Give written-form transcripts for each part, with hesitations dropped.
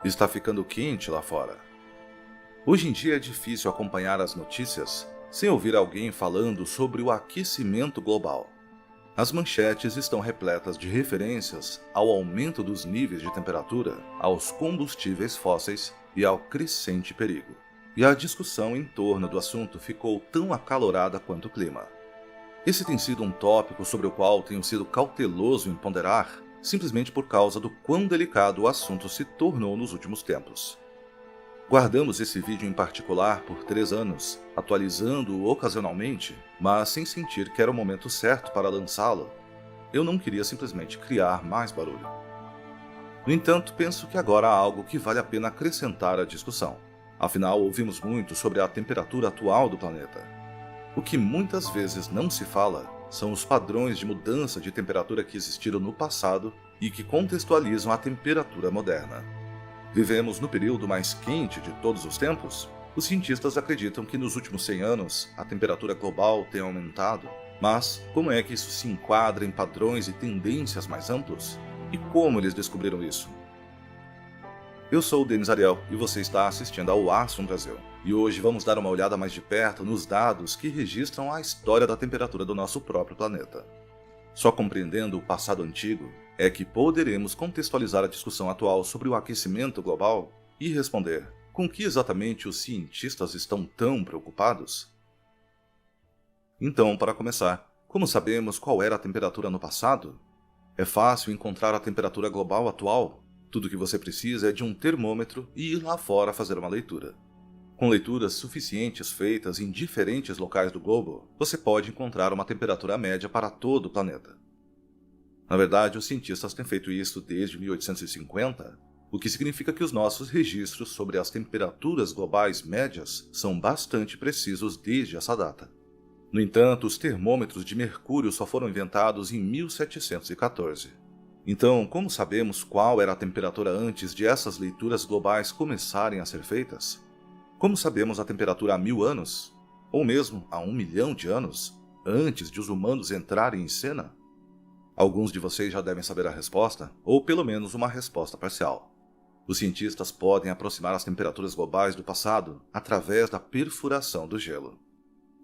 Está ficando quente lá fora. Hoje em dia é difícil acompanhar as notícias sem ouvir alguém falando sobre o aquecimento global. As manchetes estão repletas de referências ao aumento dos níveis de temperatura, aos combustíveis fósseis e ao crescente perigo. E a discussão em torno do assunto ficou tão acalorada quanto o clima. Esse tem sido um tópico sobre o qual tenho sido cauteloso em ponderar, simplesmente por causa do quão delicado o assunto se tornou nos últimos tempos. Guardamos esse vídeo em particular por 3 anos, atualizando-o ocasionalmente, mas sem sentir que era o momento certo para lançá-lo. Eu não queria simplesmente criar mais barulho. No entanto, penso que agora há algo que vale a pena acrescentar à discussão. Afinal, ouvimos muito sobre a temperatura atual do planeta. O que muitas vezes não se fala são os padrões de mudança de temperatura que existiram no passado e que contextualizam a temperatura moderna. Vivemos no período mais quente de todos os tempos? Os cientistas acreditam que nos últimos 100 anos a temperatura global tem aumentado, mas como é que isso se enquadra em padrões e tendências mais amplos? E como eles descobriram isso? Eu sou o Denis Ariel e você está assistindo ao Astrum Brasil. E hoje vamos dar uma olhada mais de perto nos dados que registram a história da temperatura do nosso próprio planeta. Só compreendendo o passado antigo é que poderemos contextualizar a discussão atual sobre o aquecimento global e responder com que exatamente os cientistas estão tão preocupados. Então, para começar, como sabemos qual era a temperatura no passado? É fácil encontrar a temperatura global atual. Tudo que você precisa é de um termômetro e ir lá fora fazer uma leitura. Com leituras suficientes feitas em diferentes locais do globo, você pode encontrar uma temperatura média para todo o planeta. Na verdade, os cientistas têm feito isso desde 1850, o que significa que os nossos registros sobre as temperaturas globais médias são bastante precisos desde essa data. No entanto, os termômetros de mercúrio só foram inventados em 1714. Então, como sabemos qual era a temperatura antes de essas leituras globais começarem a ser feitas? Como sabemos a temperatura há 1000 anos? Ou mesmo há 1 milhão de anos, antes de os humanos entrarem em cena? Alguns de vocês já devem saber a resposta, ou pelo menos uma resposta parcial. Os cientistas podem aproximar as temperaturas globais do passado através da perfuração do gelo.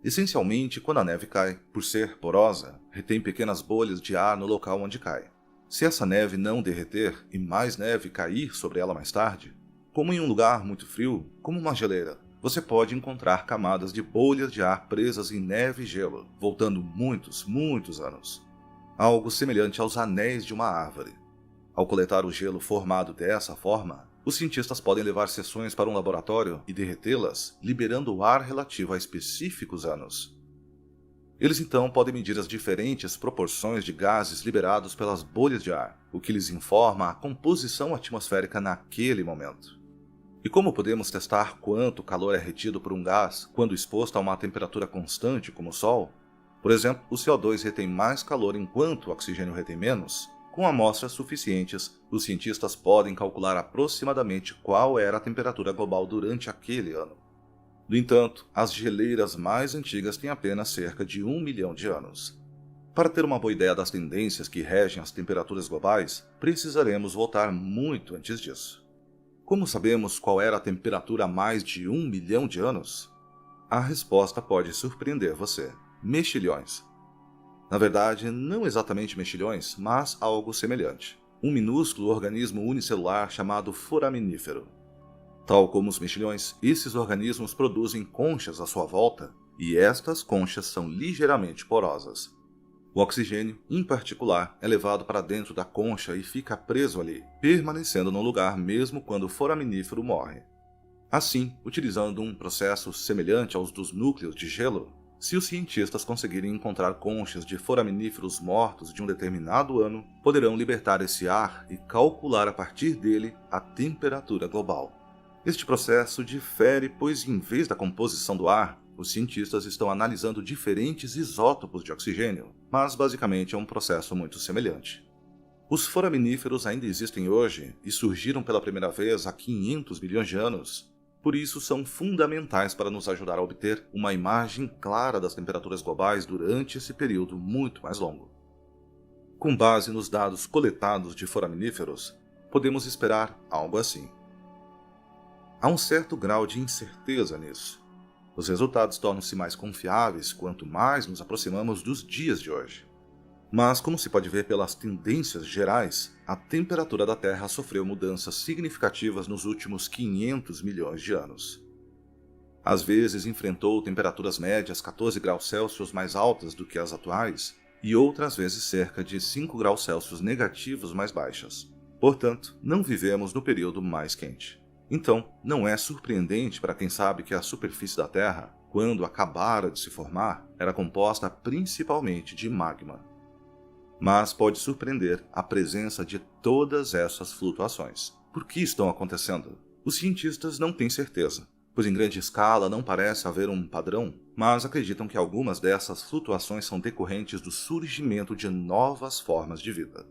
Essencialmente, quando a neve cai, por ser porosa, retém pequenas bolhas de ar no local onde cai. Se essa neve não derreter e mais neve cair sobre ela mais tarde, como em um lugar muito frio, como uma geleira, você pode encontrar camadas de bolhas de ar presas em neve e gelo, voltando muitos anos. Algo semelhante aos anéis de uma árvore. Ao coletar o gelo formado dessa forma, os cientistas podem levar seções para um laboratório e derretê-las, liberando o ar relativo a específicos anos. Eles então podem medir as diferentes proporções de gases liberados pelas bolhas de ar, o que lhes informa a composição atmosférica naquele momento. E como podemos testar quanto calor é retido por um gás quando exposto a uma temperatura constante como o Sol? Por exemplo, o CO2 retém mais calor enquanto o oxigênio retém menos. Com amostras suficientes, os cientistas podem calcular aproximadamente qual era a temperatura global durante aquele ano. No entanto, as geleiras mais antigas têm apenas cerca de 1 milhão de anos. Para ter uma boa ideia das tendências que regem as temperaturas globais, precisaremos voltar muito antes disso. Como sabemos qual era a temperatura há mais de 1 milhão de anos? A resposta pode surpreender você. Mexilhões. Na verdade, não exatamente mexilhões, mas algo semelhante. Um minúsculo organismo unicelular chamado foraminífero. Tal como os mexilhões, esses organismos produzem conchas à sua volta, e estas conchas são ligeiramente porosas. O oxigênio, em particular, é levado para dentro da concha e fica preso ali, permanecendo no lugar mesmo quando o foraminífero morre. Assim, utilizando um processo semelhante aos dos núcleos de gelo, se os cientistas conseguirem encontrar conchas de foraminíferos mortos de um determinado ano, poderão libertar esse ar e calcular a partir dele a temperatura global. Este processo difere, pois em vez da composição do ar, os cientistas estão analisando diferentes isótopos de oxigênio, mas basicamente é um processo muito semelhante. Os foraminíferos ainda existem hoje e surgiram pela primeira vez há 500 milhões de anos. Por isso, são fundamentais para nos ajudar a obter uma imagem clara das temperaturas globais durante esse período muito mais longo. Com base nos dados coletados de foraminíferos, podemos esperar algo assim. Há um certo grau de incerteza nisso. Os resultados tornam-se mais confiáveis quanto mais nos aproximamos dos dias de hoje. Mas, como se pode ver pelas tendências gerais, a temperatura da Terra sofreu mudanças significativas nos últimos 500 milhões de anos. Às vezes enfrentou temperaturas médias 14 graus Celsius mais altas do que as atuais, e outras vezes cerca de 5 graus Celsius negativos mais baixas. Portanto, não vivemos no período mais quente. Então, não é surpreendente para quem sabe que a superfície da Terra, quando acabara de se formar, era composta principalmente de magma. Mas pode surpreender a presença de todas essas flutuações. Por que estão acontecendo? Os cientistas não têm certeza, pois em grande escala não parece haver um padrão, mas acreditam que algumas dessas flutuações são decorrentes do surgimento de novas formas de vida.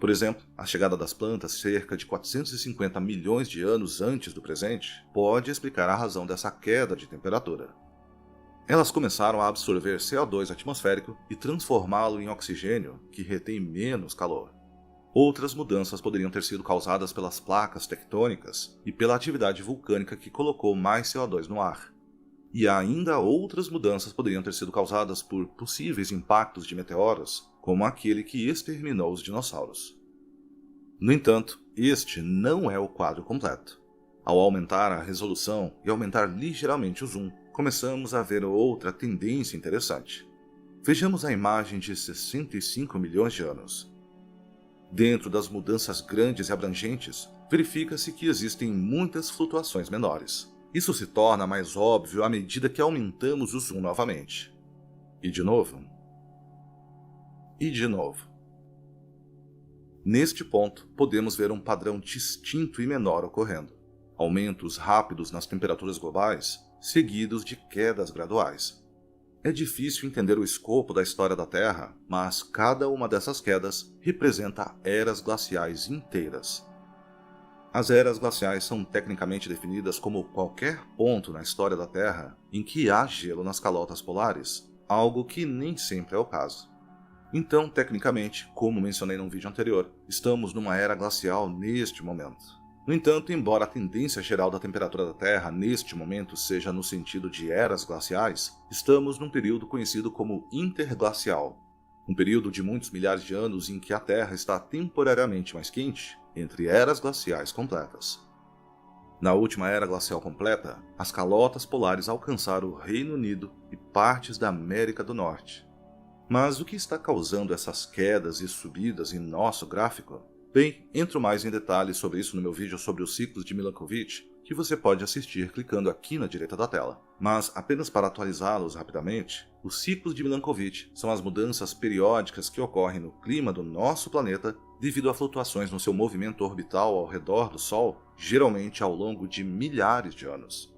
Por exemplo, a chegada das plantas cerca de 450 milhões de anos antes do presente pode explicar a razão dessa queda de temperatura. Elas começaram a absorver CO2 atmosférico e transformá-lo em oxigênio, que retém menos calor. Outras mudanças poderiam ter sido causadas pelas placas tectônicas e pela atividade vulcânica que colocou mais CO2 no ar. E ainda outras mudanças poderiam ter sido causadas por possíveis impactos de meteoros, como aquele que exterminou os dinossauros. No entanto, este não é o quadro completo. Ao aumentar a resolução e aumentar ligeiramente o zoom, começamos a ver outra tendência interessante. Vejamos a imagem de 65 milhões de anos. Dentro das mudanças grandes e abrangentes, verifica-se que existem muitas flutuações menores. Isso se torna mais óbvio à medida que aumentamos o zoom novamente. E de novo. E de novo. Neste ponto, podemos ver um padrão distinto e menor ocorrendo. Aumentos rápidos nas temperaturas globais, seguidos de quedas graduais. É difícil entender o escopo da história da Terra, mas cada uma dessas quedas representa eras glaciais inteiras. As eras glaciais são tecnicamente definidas como qualquer ponto na história da Terra em que há gelo nas calotas polares, algo que nem sempre é o caso. Então, tecnicamente, como mencionei num vídeo anterior, estamos numa era glacial neste momento. No entanto, embora a tendência geral da temperatura da Terra neste momento seja no sentido de eras glaciais, estamos num período conhecido como interglacial, um período de muitos milhares de anos em que a Terra está temporariamente mais quente entre eras glaciais completas. Na última era glacial completa, as calotas polares alcançaram o Reino Unido e partes da América do Norte. Mas o que está causando essas quedas e subidas em nosso gráfico? Bem, entro mais em detalhes sobre isso no meu vídeo sobre os ciclos de Milankovitch, que você pode assistir clicando aqui na direita da tela. Mas, apenas para atualizá-los rapidamente, os ciclos de Milankovitch são as mudanças periódicas que ocorrem no clima do nosso planeta devido a flutuações no seu movimento orbital ao redor do Sol, geralmente ao longo de milhares de anos.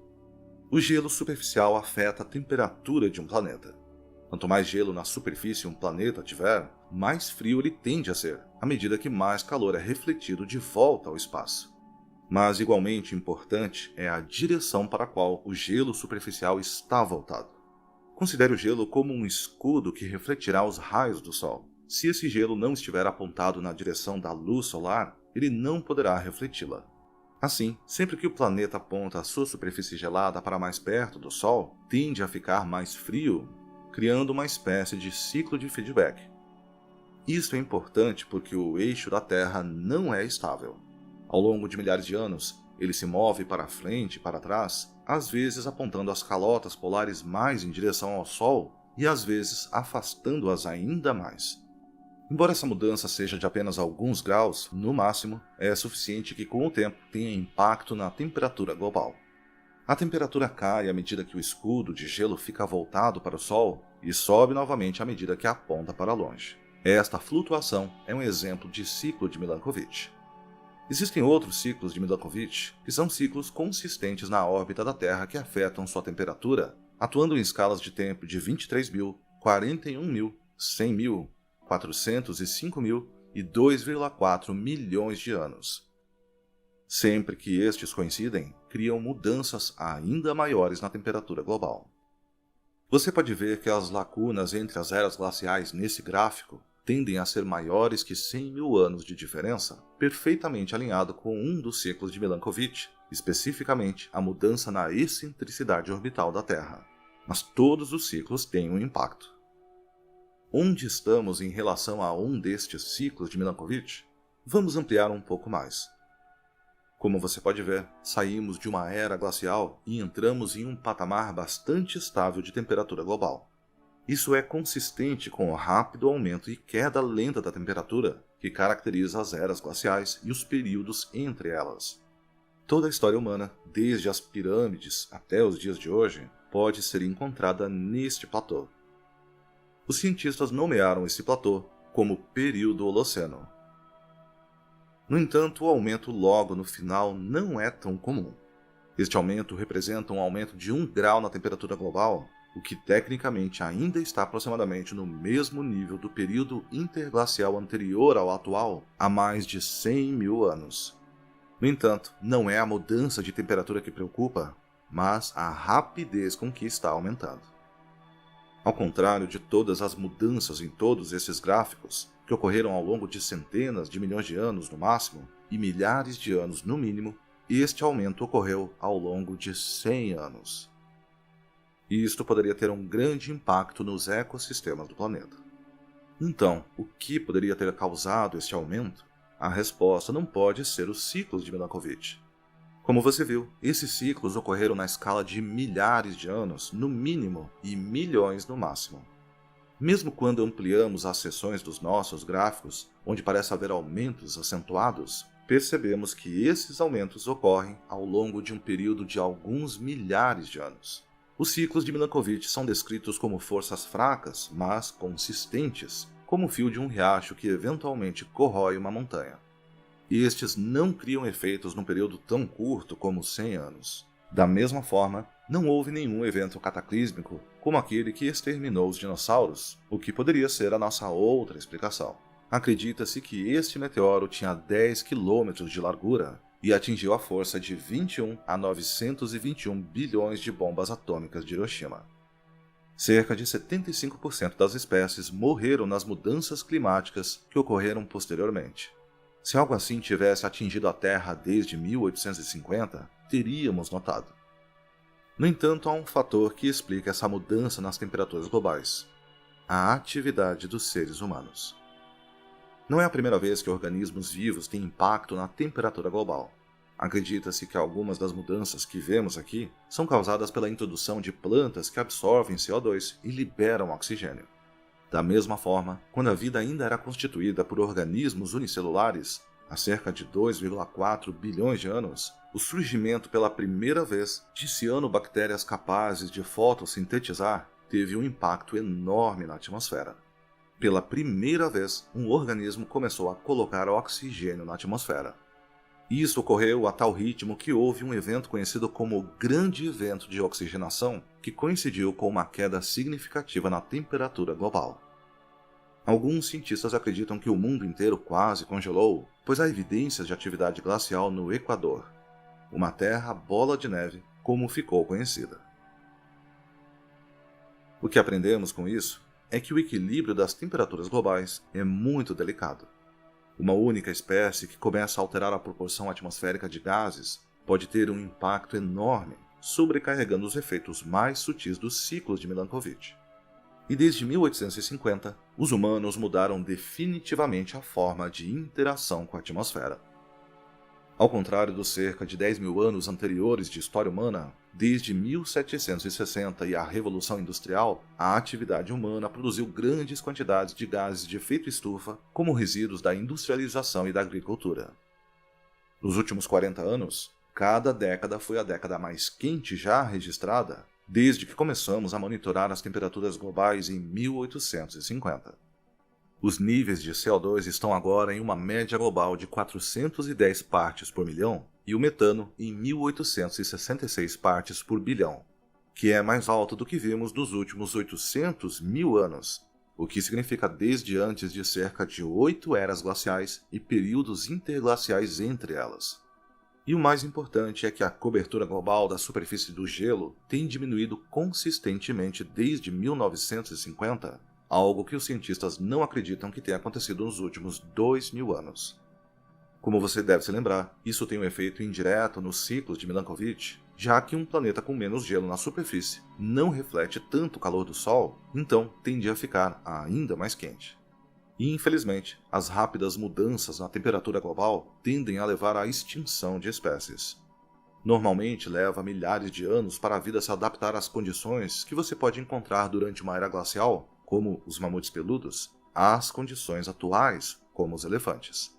O gelo superficial afeta a temperatura de um planeta. Quanto mais gelo na superfície um planeta tiver, mais frio ele tende a ser, à medida que mais calor é refletido de volta ao espaço. Mas igualmente importante é a direção para a qual o gelo superficial está voltado. Considere o gelo como um escudo que refletirá os raios do Sol. Se esse gelo não estiver apontado na direção da luz solar, ele não poderá refleti-la. Assim, sempre que o planeta aponta a sua superfície gelada para mais perto do Sol, tende a ficar mais frio, criando uma espécie de ciclo de feedback. Isso é importante porque o eixo da Terra não é estável. Ao longo de milhares de anos, ele se move para frente e para trás, às vezes apontando as calotas polares mais em direção ao Sol e às vezes afastando-as ainda mais. Embora essa mudança seja de apenas alguns graus, no máximo, é suficiente que com o tempo tenha impacto na temperatura global. A temperatura cai à medida que o escudo de gelo fica voltado para o Sol e sobe novamente à medida que aponta para longe. Esta flutuação é um exemplo de ciclo de Milankovitch. Existem outros ciclos de Milankovitch que são ciclos consistentes na órbita da Terra que afetam sua temperatura, atuando em escalas de tempo de 23.000, 41.000, 100.000, 405.000 e 2,4 milhões de anos. Sempre que estes coincidem, criam mudanças ainda maiores na temperatura global. Você pode ver que as lacunas entre as eras glaciais nesse gráfico tendem a ser maiores que 100.000 anos de diferença, perfeitamente alinhado com um dos ciclos de Milankovitch, especificamente a mudança na excentricidade orbital da Terra. Mas todos os ciclos têm um impacto. Onde estamos em relação a um destes ciclos de Milankovitch? Vamos ampliar um pouco mais. Como você pode ver, saímos de uma era glacial e entramos em um patamar bastante estável de temperatura global. Isso é consistente com o rápido aumento e queda lenta da temperatura que caracteriza as eras glaciais e os períodos entre elas. Toda a história humana, desde as pirâmides até os dias de hoje, pode ser encontrada neste platô. Os cientistas nomearam esse platô como período Holoceno. No entanto, o aumento logo no final não é tão comum. Este aumento representa um aumento de 1 grau na temperatura global, o que tecnicamente ainda está aproximadamente no mesmo nível do período interglacial anterior ao atual há mais de 100 mil anos. No entanto, não é a mudança de temperatura que preocupa, mas a rapidez com que está aumentando. Ao contrário de todas as mudanças em todos esses gráficos, que ocorreram ao longo de centenas de milhões de anos no máximo e milhares de anos no mínimo, este aumento ocorreu ao longo de 100 anos. E isto poderia ter um grande impacto nos ecossistemas do planeta. Então, o que poderia ter causado este aumento? A resposta não pode ser os ciclos de Milankovitch. Como você viu, esses ciclos ocorreram na escala de milhares de anos, no mínimo, e milhões no máximo. Mesmo quando ampliamos as seções dos nossos gráficos, onde parece haver aumentos acentuados, percebemos que esses aumentos ocorrem ao longo de um período de alguns milhares de anos. Os ciclos de Milankovitch são descritos como forças fracas, mas consistentes, como o fio de um riacho que eventualmente corrói uma montanha. Estes não criam efeitos num período tão curto como 100 anos. Da mesma forma, não houve nenhum evento cataclísmico como aquele que exterminou os dinossauros, o que poderia ser a nossa outra explicação. Acredita-se que este meteoro tinha 10 km de largura e atingiu a força de 21 a 921 bilhões de bombas atômicas de Hiroshima. Cerca de 75% das espécies morreram nas mudanças climáticas que ocorreram posteriormente. Se algo assim tivesse atingido a Terra desde 1850, teríamos notado. No entanto, há um fator que explica essa mudança nas temperaturas globais: a atividade dos seres humanos. Não é a primeira vez que organismos vivos têm impacto na temperatura global. Acredita-se que algumas das mudanças que vemos aqui são causadas pela introdução de plantas que absorvem CO2 e liberam oxigênio. Da mesma forma, quando a vida ainda era constituída por organismos unicelulares, há cerca de 2,4 bilhões de anos, o surgimento pela primeira vez de cianobactérias capazes de fotossintetizar teve um impacto enorme na atmosfera. Pela primeira vez, um organismo começou a colocar oxigênio na atmosfera. Isso ocorreu a tal ritmo que houve um evento conhecido como Grande Evento de Oxigenação, que coincidiu com uma queda significativa na temperatura global. Alguns cientistas acreditam que o mundo inteiro quase congelou, pois há evidências de atividade glacial no Equador, uma terra bola de neve como ficou conhecida. O que aprendemos com isso é que o equilíbrio das temperaturas globais é muito delicado. Uma única espécie que começa a alterar a proporção atmosférica de gases pode ter um impacto enorme, sobrecarregando os efeitos mais sutis dos ciclos de Milankovitch. E desde 1850, os humanos mudaram definitivamente a forma de interação com a atmosfera. Ao contrário dos cerca de 10 mil anos anteriores de história humana, desde 1760 e a Revolução Industrial, a atividade humana produziu grandes quantidades de gases de efeito estufa como resíduos da industrialização e da agricultura. Nos últimos 40 anos, cada década foi a década mais quente já registrada, desde que começamos a monitorar as temperaturas globais em 1850. Os níveis de CO2 estão agora em uma média global de 410 partes por milhão e o metano em 1866 partes por bilhão, que é mais alto do que vimos nos últimos 800 mil anos, o que significa desde antes de cerca de 8 eras glaciais e períodos interglaciais entre elas. E o mais importante é que a cobertura global da superfície do gelo tem diminuído consistentemente desde 1950, algo que os cientistas não acreditam que tenha acontecido nos últimos 2 mil anos. Como você deve se lembrar, isso tem um efeito indireto nos ciclos de Milankovitch, já que um planeta com menos gelo na superfície não reflete tanto o calor do Sol, então tende a ficar ainda mais quente. E, infelizmente, as rápidas mudanças na temperatura global tendem a levar à extinção de espécies. Normalmente leva milhares de anos para a vida se adaptar às condições que você pode encontrar durante uma era glacial, como os mamutes peludos, às condições atuais, como os elefantes.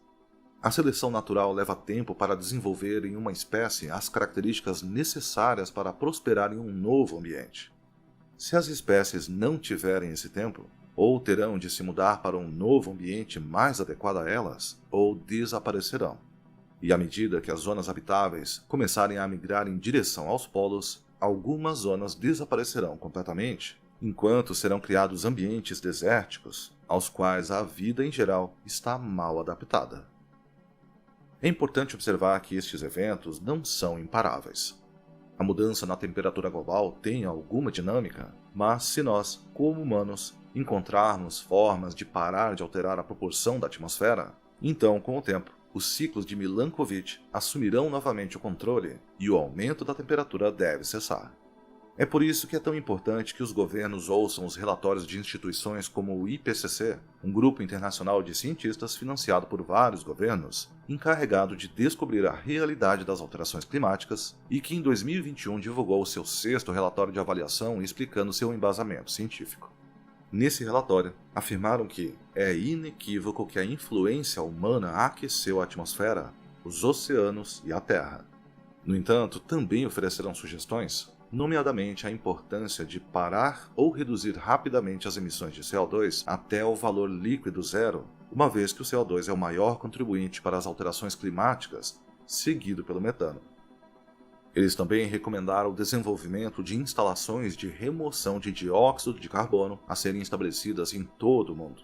A seleção natural leva tempo para desenvolver em uma espécie as características necessárias para prosperar em um novo ambiente. Se as espécies não tiverem esse tempo, ou terão de se mudar para um novo ambiente mais adequado a elas, ou desaparecerão. E à medida que as zonas habitáveis começarem a migrar em direção aos polos, algumas zonas desaparecerão completamente, enquanto serão criados ambientes desérticos, aos quais a vida em geral está mal adaptada. É importante observar que estes eventos não são imparáveis. A mudança na temperatura global tem alguma dinâmica, mas se nós, como humanos, encontrarmos formas de parar de alterar a proporção da atmosfera, então, com o tempo, os ciclos de Milankovitch assumirão novamente o controle e o aumento da temperatura deve cessar. É por isso que é tão importante que os governos ouçam os relatórios de instituições como o IPCC, um grupo internacional de cientistas financiado por vários governos, encarregado de descobrir a realidade das alterações climáticas e que em 2021 divulgou seu 6º relatório de avaliação explicando seu embasamento científico. Nesse relatório, afirmaram que é inequívoco que a influência humana aqueceu a atmosfera, os oceanos e a Terra. No entanto, também ofereceram sugestões, nomeadamente a importância de parar ou reduzir rapidamente as emissões de CO2 até o valor líquido zero, uma vez que o CO2 é o maior contribuinte para as alterações climáticas, seguido pelo metano. Eles também recomendaram o desenvolvimento de instalações de remoção de dióxido de carbono a serem estabelecidas em todo o mundo.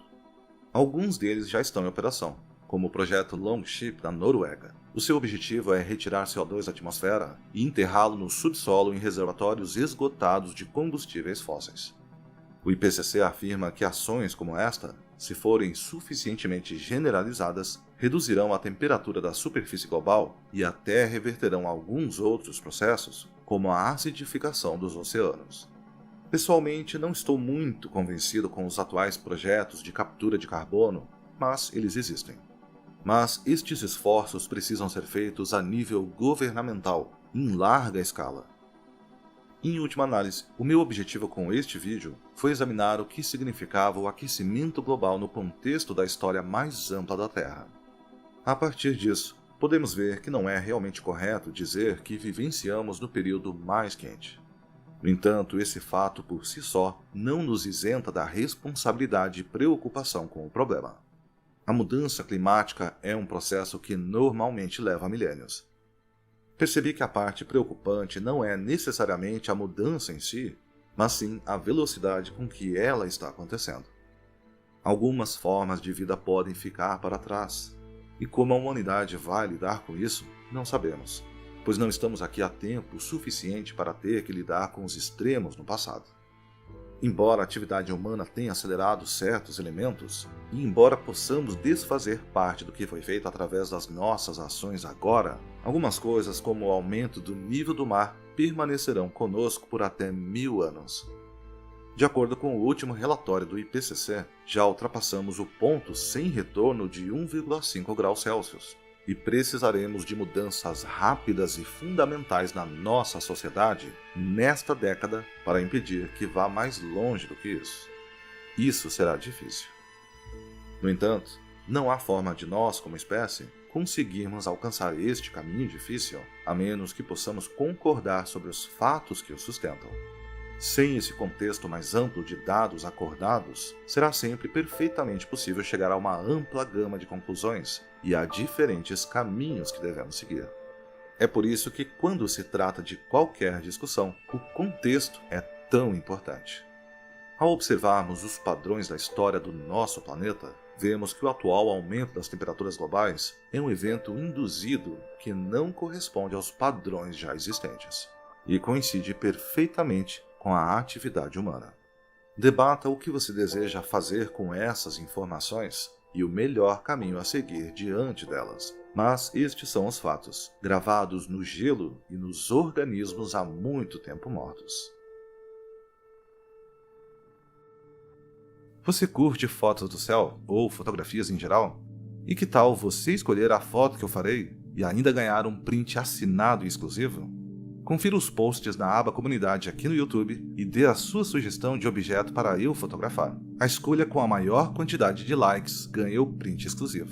Alguns deles já estão em operação, como o projeto Longship na Noruega. O seu objetivo é retirar CO2 da atmosfera e enterrá-lo no subsolo em reservatórios esgotados de combustíveis fósseis. O IPCC afirma que ações como esta, se forem suficientemente generalizadas, reduzirão a temperatura da superfície global e até reverterão alguns outros processos, como a acidificação dos oceanos. Pessoalmente, não estou muito convencido com os atuais projetos de captura de carbono, mas eles existem. Mas estes esforços precisam ser feitos a nível governamental, em larga escala. Em última análise, o meu objetivo com este vídeo foi examinar o que significava o aquecimento global no contexto da história mais ampla da Terra. A partir disso, podemos ver que não é realmente correto dizer que vivenciamos no período mais quente. No entanto, esse fato por si só não nos isenta da responsabilidade e preocupação com o problema. A mudança climática é um processo que normalmente leva milênios. Percebi que a parte preocupante não é necessariamente a mudança em si, mas sim a velocidade com que ela está acontecendo. Algumas formas de vida podem ficar para trás, e como a humanidade vai lidar com isso, não sabemos, pois não estamos aqui há tempo suficiente para ter que lidar com os extremos no passado. Embora a atividade humana tenha acelerado certos elementos, e embora possamos desfazer parte do que foi feito através das nossas ações agora, algumas coisas como o aumento do nível do mar permanecerão conosco por até 1000 anos. De acordo com o último relatório do IPCC, já ultrapassamos o ponto sem retorno de 1,5 graus Celsius, e precisaremos de mudanças rápidas e fundamentais na nossa sociedade nesta década para impedir que vá mais longe do que isso. Isso será difícil. No entanto, não há forma de nós, como espécie, conseguirmos alcançar este caminho difícil, a menos que possamos concordar sobre os fatos que o sustentam. Sem esse contexto mais amplo de dados acordados, será sempre perfeitamente possível chegar a uma ampla gama de conclusões e a diferentes caminhos que devemos seguir. É por isso que, quando se trata de qualquer discussão, o contexto é tão importante. Ao observarmos os padrões da história do nosso planeta, vemos que o atual aumento das temperaturas globais é um evento induzido que não corresponde aos padrões já existentes, e coincide perfeitamente com a atividade humana. Debata o que você deseja fazer com essas informações e o melhor caminho a seguir diante delas. Mas estes são os fatos, gravados no gelo e nos organismos há muito tempo mortos. Você curte fotos do céu ou fotografias em geral? E que tal você escolher a foto que eu farei e ainda ganhar um print assinado e exclusivo? Confira os posts na aba Comunidade aqui no YouTube e dê a sua sugestão de objeto para eu fotografar. A escolha com a maior quantidade de likes ganha o print exclusivo.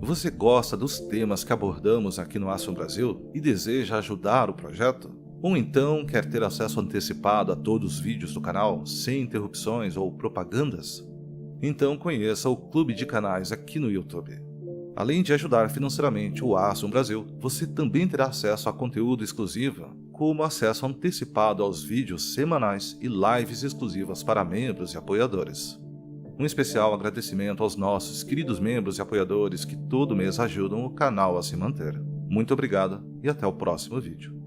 Você gosta dos temas que abordamos aqui no Astro Brasil e deseja ajudar o projeto? Ou então quer ter acesso antecipado a todos os vídeos do canal, sem interrupções ou propagandas? Então conheça o Clube de Canais aqui no YouTube. Além de ajudar financeiramente o Astro Brasil, você também terá acesso a conteúdo exclusivo, como acesso antecipado aos vídeos semanais e lives exclusivas para membros e apoiadores. Um especial agradecimento aos nossos queridos membros e apoiadores que todo mês ajudam o canal a se manter. Muito obrigado e até o próximo vídeo.